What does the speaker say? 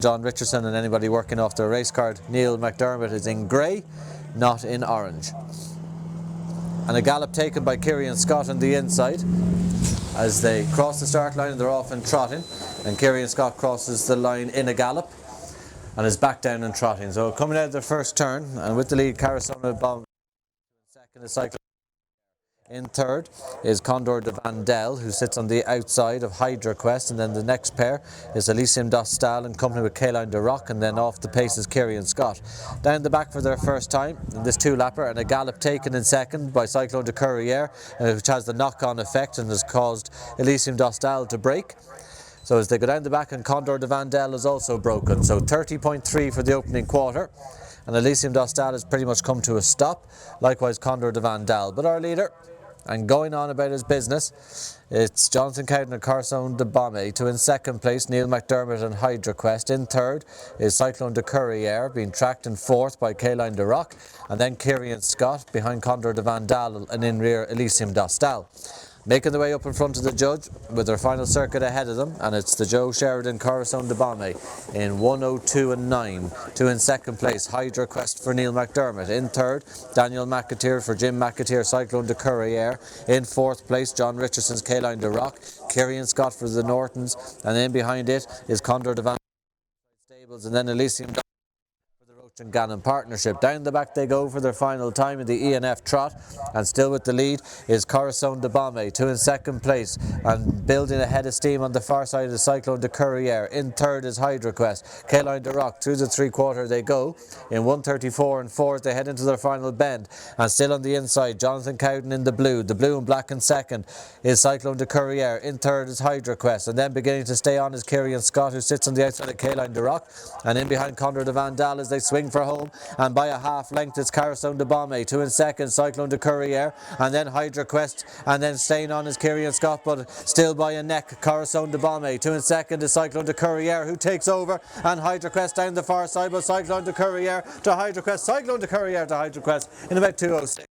John Richardson and anybody working off their race card. Neil McDermott is in grey, not in orange. And a gallop taken by Kieran Scott on the inside. As they cross the start line, they're off and trotting, and Kieran Scott crosses the line in a gallop and is back down and trotting. So coming out of the first turn, and with the lead, Carisona Bomb. Second is Cyclone. In third is Condor de Vandel, who sits on the outside of Hydra Quest, and then the next pair is Elysium Dostal in company with Caroline de Rock, and then off the pace is Kieran Scott. Down the back for their first time in this two-lapper, and a gallop taken in second by Cyclone de Courrières, which has the knock-on effect and has caused Elysium Dostal to break. So as they go down the back, and Condor de Vandel is also broken. So 30.3 for the opening quarter, and Elysium Dostal has pretty much come to a stop, likewise Condor de Vandel. But our leader, and going on about his business, it's Jonathan Cowden and Carisona de Bombe. In second place, Neil McDermott and Hydra Quest. In third is Cyclone de Courrières, being tracked in fourth by Caroline de Rock, and then Kieran Scott behind Condor de Vandal, and in rear Elysium Dostal. Making the way up in front of the judge with their final circuit ahead of them, and it's the Joe Sheridan Carisona de Bombe in 1:02 and 9. Two in second place, Hydra Quest for Neil McDermott. In third, Daniel McAteer for Jim McAteer, Cyclone de Courrières. In fourth place, John Richardson's Caroline de Rock, Kieran Scott for the Nortons, and then behind it is Condor de Van Stables, and then Elysium and Gannon partnership. Down the back they go for their final time in the ENF trot, and still with the lead is Carisona de Bombe. Two in second place, and building ahead of steam on the far side is Cyclone de Courrières. In third is Hydra Quest. Caroline de Rock through the three-quarter they go in 1:34 and 4 as they head into their final bend, and still on the inside Jonathan Cowden in the blue and black in second is Cyclone de Courrières. In third is Hydra Quest, and then beginning to stay on is Kieran Scott, who sits on the outside of Caroline de Rock, and in behind Condor de Vandal as they swing for home, and by a half length it's Carisona de Bombe. Two in second, Cyclone de Courrières, and then Hydra Quest, and then staying on is Kieran Scott, but still by a neck Carisona de Bombe. Two in second is Cyclone de Courrières, who takes over, and Hydra Quest down the far side, but Cyclone de Courrières to Hydra Quest, Cyclone de Courrières to Hydra Quest in about 2:06.